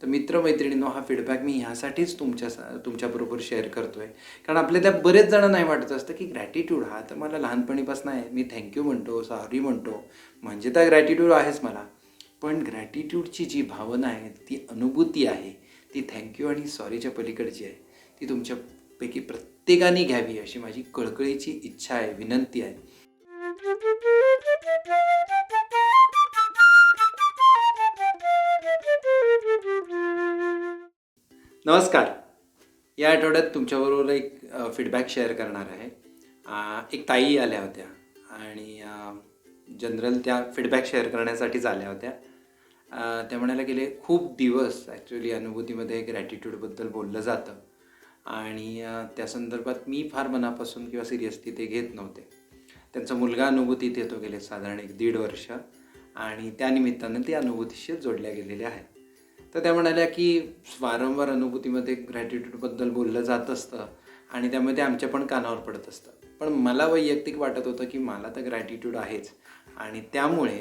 तर मित्रमैत्रिणींनो, हा फीडबॅक मी ह्यासाठीच तुमच्याबरोबर शेअर करतो आहे. कारण आपल्याला बरेच जणांना नाही वाटत असतं की ग्रॅटिट्यूड हा तर मला लहानपणीपासून आहे. मी थँक्यू म्हणतो, सॉरी म्हणतो, म्हणजे तर ग्रॅटिट्यूड आहेच मला. पण ग्रॅटिट्यूडची जी भावना आहे, ती अनुभूती आहे, ती थँक्यू आणि सॉरीच्या पलीकडची आहे. ती तुमच्यापैकी प्रत्येकाने घ्यावी अशी माझी कळकळीची इच्छा आहे, विनंती आहे. नमस्कार. या आठवड्यात तुमच्याबरोबर एक फीडबॅक शेअर करणार आहे. एक ताई आल्या होत्या आणि जनरल त्या फीडबॅक शेअर करण्यासाठीच आल्या होत्या. त्या म्हणायला गेले, खूप दिवस ॲक्च्युली अनुभूतीमध्ये ग्रॅटिट्यूडबद्दल बोललं जातं आणि त्या संदर्भात मी फार मनापासून किंवा सिरियसली ते घेत नव्हते. त्यांचा मुलगा अनुभूतीत येतो गेले साधारण 1-1.5 वर्ष आणि त्यानिमित्तानं ते अनुभूतीशी जोडल्या गेलेल्या आहेत. तर त्या म्हणाल्या की वारंवार अनुभूतीमध्ये ग्रॅटिट्यूडबद्दल बोललं जात असतं आणि त्यामुळे ते आमच्या पण कानावर पडत असतं. पण मला वैयक्तिक वाटत होतं की मला तर ग्रॅटिट्यूड आहेच आणि त्यामुळे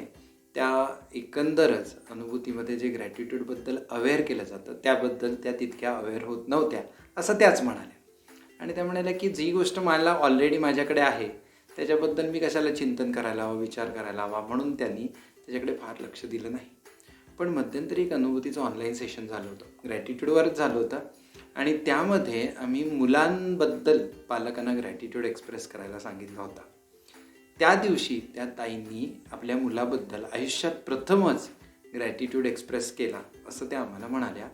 त्या एकंदरच अनुभूतीमध्ये जे ग्रॅटिट्यूडबद्दल अवेअर केलं जातं त्याबद्दल त्या तितक्या अवेअर होत नव्हत्या, असं त्याच म्हणाल्या. आणि त्या म्हणाल्या की जी गोष्ट मला ऑलरेडी माझ्याकडे आहे त्याच्याबद्दल मी कशाला चिंतन करायला हवं, विचार करायला हवा, म्हणून त्यांनी त्याच्याकडे फार लक्ष दिलं नाही. पण मध्यंतरी एक अनुभूतीचं ऑनलाईन सेशन झालं होतं, ग्रॅटिट्यूडवरच झालं होतं आणि त्यामध्ये आम्ही मुलांबद्दल पालकांना ग्रॅटिट्यूड एक्सप्रेस करायला सांगितला होता. त्या दिवशी त्या ताईंनी आपल्या मुलाबद्दल आयुष्यात प्रथमच ग्रॅटिट्यूड एक्सप्रेस केला असं त्या आम्हाला म्हणाल्या.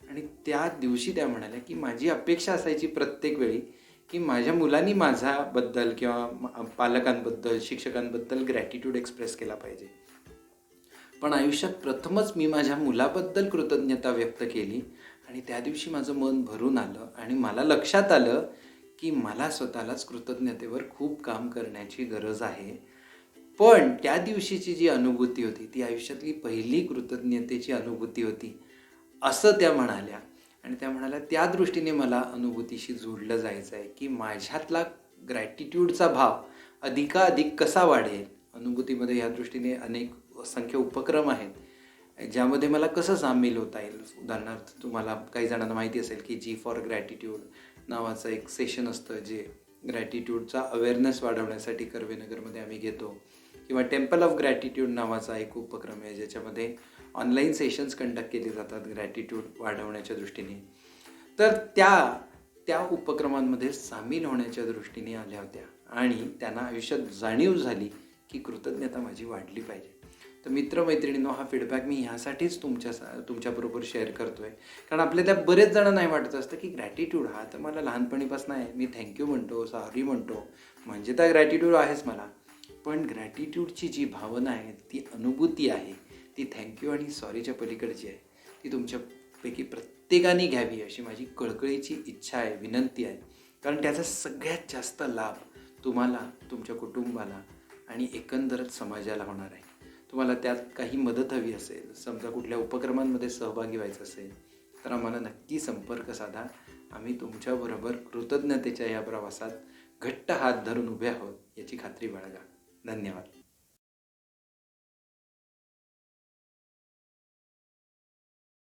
आणि त्या दिवशी त्या म्हणाल्या की माझी अपेक्षा असायची प्रत्येक वेळी की माझ्या मुलांनी माझ्याबद्दल किंवा पालकांबद्दल, शिक्षकांबद्दल ग्रॅटिट्यूड एक्सप्रेस केला पाहिजे. पण आयुष्यात प्रथमच मी माझ्या मुलाबद्दल कृतज्ञता व्यक्त केली आणि त्या दिवशी माझं मन भरून आलं आणि मला लक्षात आलं की मला स्वतःलाच कृतज्ञतेवर खूप काम करण्याची गरज आहे. पण त्या दिवशीची जी अनुभूती होती ती आयुष्यातली पहिली कृतज्ञतेची अनुभूती होती, असं त्या म्हणाल्या. आणि त्या म्हणाल्या, त्या दृष्टीने मला अनुभूतीशी जोडलं जायचं आहे की माझ्यातला ग्रॅटिट्यूडचा भाव अधिकाधिक कसा वाढेल. अनुभूतीमध्ये ह्या दृष्टीने अनेक असंख्य उपक्रम आहेत ज्यामध्ये मला कसं सामील होता येईल. उदाहरणार्थ, तुम्हाला काही जणांना माहिती असेल की जी फॉर ग्रॅटिट्यूड नावाचं एक सेशन असतं जे ग्रॅटिट्यूडचा अवेअरनेस वाढवण्यासाठी कर्वेनगरमध्ये आम्ही घेतो, किंवा टेम्पल ऑफ ग्रॅटिट्यूड नावाचा एक उपक्रम आहे ज्याच्यामध्ये ऑनलाईन सेशन्स कंडक्ट केले जातात ग्रॅटिट्यूड वाढवण्याच्या दृष्टीने. तर त्या उपक्रमांमध्ये सामील होण्याच्या दृष्टीने आल्या होत्या आणि त्यांना आयुष्यात जाणीव झाली की कृतज्ञता माझी वाढली पाहिजे. तर मित्रमैत्रिणींनो, हा फीडबॅक मी ह्यासाठीच तुमच्याबरोबर शेअर करतो आहे. कारण आपल्याला बरेच जणांना नाही वाटत असतं की ग्रॅटिट्यूड हा तर मला लहानपणीपासून आहे. मी थँक्यू म्हणतो, सॉरी म्हणतो, म्हणजे तर ग्रॅटिट्यूड आहेच मला. पण ग्रॅटिट्यूडची जी भावना आहे, ती अनुभूती आहे, ती थँक्यू आणि सॉरीच्या पलीकडची आहे. ती तुमच्यापैकी प्रत्येकाने घ्यावी अशी माझी कळकळीची इच्छा आहे, विनंती आहे. कारण त्याचा सगळ्यात जास्त लाभ तुम्हाला, तुमच्या कुटुंबाला आणि एकंदरच समाजाला होणार आहे. तुम्हाला त्यात काही मदत हवी असेल, समजा कुठल्या उपक्रमांमध्ये सहभागी व्हायचं असेल, तर आम्हाला नक्की संपर्क साधा. आम्ही तुमच्याबरोबर कृतज्ञतेच्या या प्रवासात घट्ट हात धरून उभे आहोत याची खात्री बाळगा. धन्यवाद.